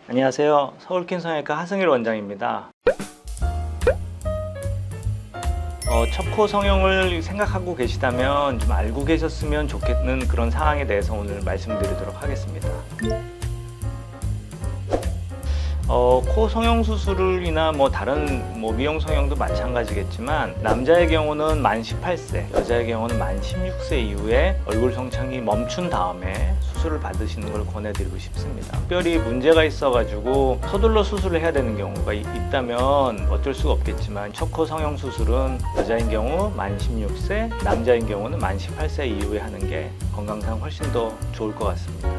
안녕하세요. 서울킨성형외과 하승일 원장입니다. 척코 성형을 생각하고 계시다면 좀 알고 계셨으면 좋겠는 그런 상황에 대해서 오늘 말씀드리도록 하겠습니다. 코 성형 수술이나 다른 미용 성형도 마찬가지겠지만 남자의 경우는 만 18세, 여자의 경우는 만 16세 이후에 얼굴 성장이 멈춘 다음에 수술을 받으시는 걸 권해드리고 싶습니다. 특별히 문제가 있어가지고 서둘러 수술을 해야 되는 경우가 있다면 어쩔 수가 없겠지만 척코 성형 수술은 여자인 경우 만 16세, 남자인 경우는 만 18세 이후에 하는 게 건강상 훨씬 더 좋을 것 같습니다.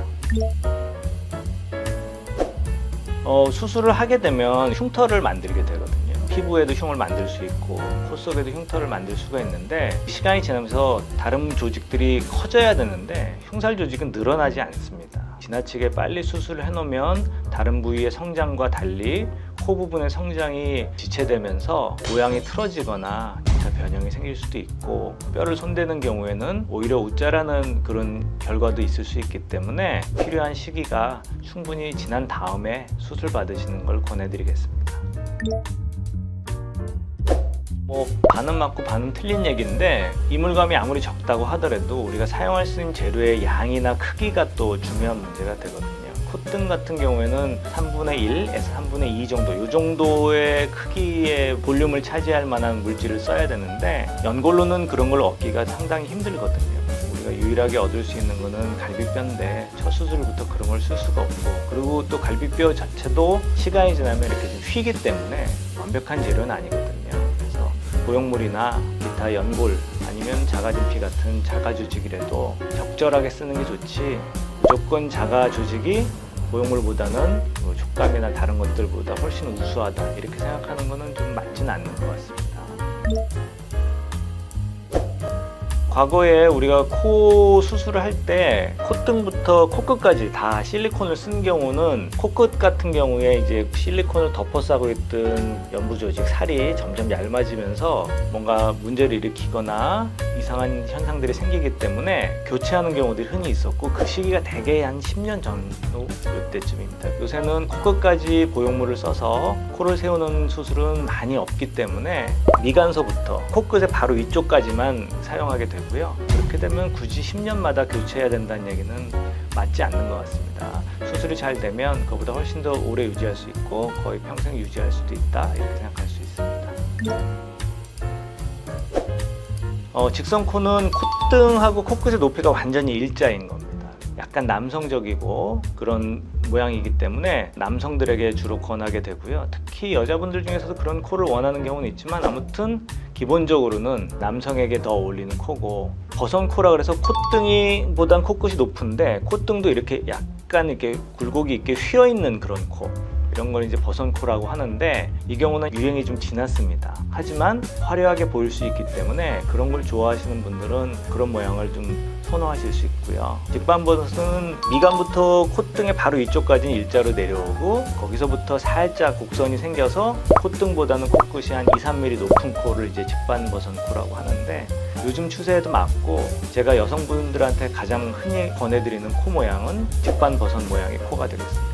수술을 하게 되면 흉터를 만들게 되거든요. 피부에도 흉을 만들 수 있고 코 속에도 흉터를 만들 수가 있는데 시간이 지나면서 다른 조직들이 커져야 되는데 흉살 조직은 늘어나지 않습니다. 지나치게 빨리 수술을 해놓으면 다른 부위의 성장과 달리 코 부분의 성장이 지체되면서 모양이 틀어지거나 기타 변형이 생길 수도 있고 뼈를 손대는 경우에는 오히려 웃자라는 그런 결과도 있을 수 있기 때문에 필요한 시기가 충분히 지난 다음에 수술 받으시는 걸 권해드리겠습니다. 반은 맞고 반은 틀린 얘기인데 이물감이 아무리 적다고 하더라도 우리가 사용할 수 있는 재료의 양이나 크기가 또 중요한 문제가 되거든요. 콧등 같은 경우에는 3분의 1에서 3분의 2 정도, 이 정도의 크기의 볼륨을 차지할 만한 물질을 써야 되는데 연골로는 그런 걸 얻기가 상당히 힘들거든요. 우리가 유일하게 얻을 수 있는 거는 갈비뼈인데 첫 수술부터 그런 걸 쓸 수가 없고, 그리고 또 갈비뼈 자체도 시간이 지나면 이렇게 좀 휘기 때문에 완벽한 재료는 아니거든요. 그래서 보형물이나 기타 연골 아니면 자가진피 같은 자가조직이라도 적절하게 쓰는 게 좋지, 무조건 자가조직이 보형물보다는 촉감이나 다른 것들보다 훨씬 우수하다 이렇게 생각하는 것은 좀 맞지는 않는 것 같습니다. 과거에 우리가 코 수술을 할 때 콧등부터 코끝까지 다 실리콘을 쓴 경우는 코끝 같은 경우에 이제 실리콘을 덮어 싸고 있던 연부 조직 살이 점점 얇아지면서 뭔가 문제를 일으키거나 이상한 현상들이 생기기 때문에 교체하는 경우들이 흔히 있었고, 그 시기가 대개 한 10년 전후 이때쯤입니다. 요새는 코끝까지 보형물을 써서 코를 세우는 수술은 많이 없기 때문에 미간서부터 코끝의 바로 위쪽까지만 사용하게 되고요. 그렇게 되면 굳이 10년마다 교체해야 된다는 얘기는 맞지 않는 것 같습니다. 수술이 잘 되면 그보다 훨씬 더 오래 유지할 수 있고 거의 평생 유지할 수도 있다 이렇게 생각할 수 있습니다. 직선코는 콧등하고 코끝의 높이가 완전히 일자인 겁니다. 약간 남성적이고 그런 모양이기 때문에 남성들에게 주로 권하게 되고요. 특히 여자분들 중에서도 그런 코를 원하는 경우는 있지만 아무튼 기본적으로는 남성에게 더 어울리는 코고, 버선코라 그래서 콧등이보단 코끝이 높은데 콧등도 이렇게 약간 이렇게 굴곡이 있게 휘어있는 그런 코, 이런 걸 이제 버선코라고 하는데 이 경우는 유행이 좀 지났습니다. 하지만 화려하게 보일 수 있기 때문에 그런 걸 좋아하시는 분들은 그런 모양을 좀 선호하실 수 있고요. 직반버섯은 미간부터 콧등의 바로 위쪽까지는 일자로 내려오고 거기서부터 살짝 곡선이 생겨서 콧등보다는 코끝이 한 2-3mm 높은 코를 이제 직반버선코라고 하는데, 요즘 추세에도 맞고 제가 여성분들한테 가장 흔히 권해드리는 코 모양은 직반버선 모양의 코가 되겠습니다.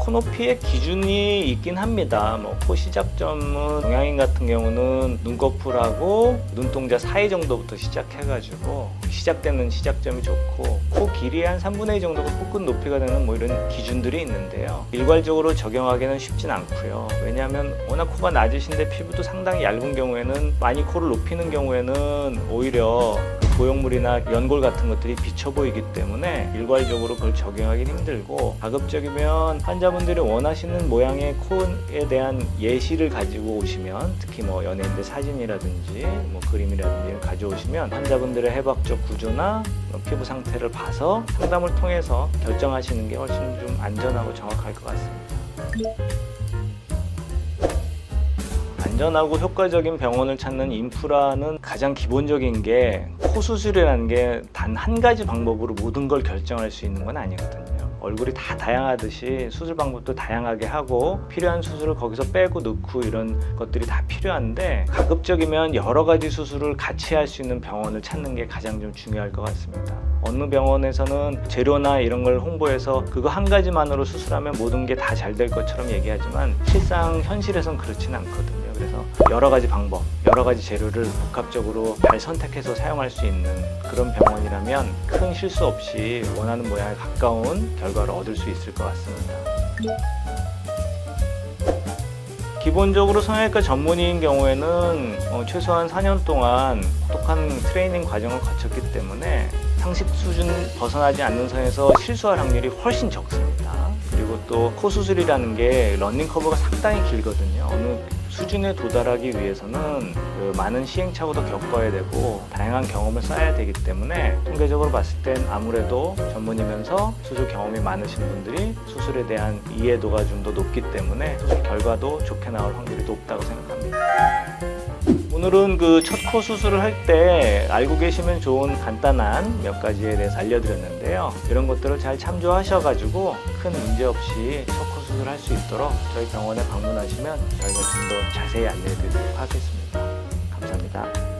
코 높이의 기준이 있긴 합니다. 코 시작점은 동양인 같은 경우는 눈꺼풀하고 눈동자 사이 정도부터 시작해가지고 시작되는 시작점이 좋고, 코 길이의 한 3분의 2 정도가 코끝 높이가 되는 이런 기준들이 있는데요. 일괄적으로 적용하기는 쉽진 않고요. 왜냐하면 워낙 코가 낮으신데 피부도 상당히 얇은 경우에는 많이 코를 높이는 경우에는 오히려 보형물이나 연골 같은 것들이 비쳐 보이기 때문에 일괄적으로 그걸 적용하기는 힘들고, 가급적이면 환자분들이 원하시는 모양의 코에 대한 예시를 가지고 오시면, 특히 연예인들 사진이라든지 그림이라든지 가져오시면 환자분들의 해박적 구조나 피부 상태를 봐서 상담을 통해서 결정하시는 게 훨씬 좀 안전하고 정확할 것 같습니다. 안전하고 효과적인 병원을 찾는 인프라는 가장 기본적인 게 코 수술이라는 게 단 한 가지 방법으로 모든 걸 결정할 수 있는 건 아니거든요. 얼굴이 다 다양하듯이 수술 방법도 다양하게 하고 필요한 수술을 거기서 빼고 넣고 이런 것들이 다 필요한데 가급적이면 여러 가지 수술을 같이 할 수 있는 병원을 찾는 게 가장 좀 중요할 것 같습니다. 어느 병원에서는 재료나 이런 걸 홍보해서 그거 한 가지만으로 수술하면 모든 게 다 잘 될 것처럼 얘기하지만 실상 현실에선 그렇지는 않거든요. 그래서 여러 가지 방법, 여러 가지 재료를 복합적으로 잘 선택해서 사용할 수 있는 그런 병원이라면 큰 실수 없이 원하는 모양에 가까운 결과를 얻을 수 있을 것 같습니다. 기본적으로 성형외과 전문의인 경우에는 최소한 4년 동안 똑똑한 트레이닝 과정을 거쳤기 때문에 상식 수준 벗어나지 않는 선에서 실수할 확률이 훨씬 적습니다. 그리고 또 코 수술이라는 게 러닝 커브가 상당히 길거든요. 어느 수준에 도달하기 위해서는 많은 시행착오도 겪어야 되고 다양한 경험을 쌓아야 되기 때문에 통계적으로 봤을 땐 아무래도 전문이면서 수술 경험이 많으신 분들이 수술에 대한 이해도가 좀 더 높기 때문에 수술 결과도 좋게 나올 확률이 높다고 생각합니다. 오늘은 그 첫 코 수술을 할 때 알고 계시면 좋은 간단한 몇 가지에 대해서 알려드렸는데요. 이런 것들을 잘 참조하셔가지고 큰 문제 없이 첫 코 수술할 수 있도록 저희 병원에 방문하시면 저희가 좀 더 자세히 안내해드리도록 하겠습니다. 감사합니다.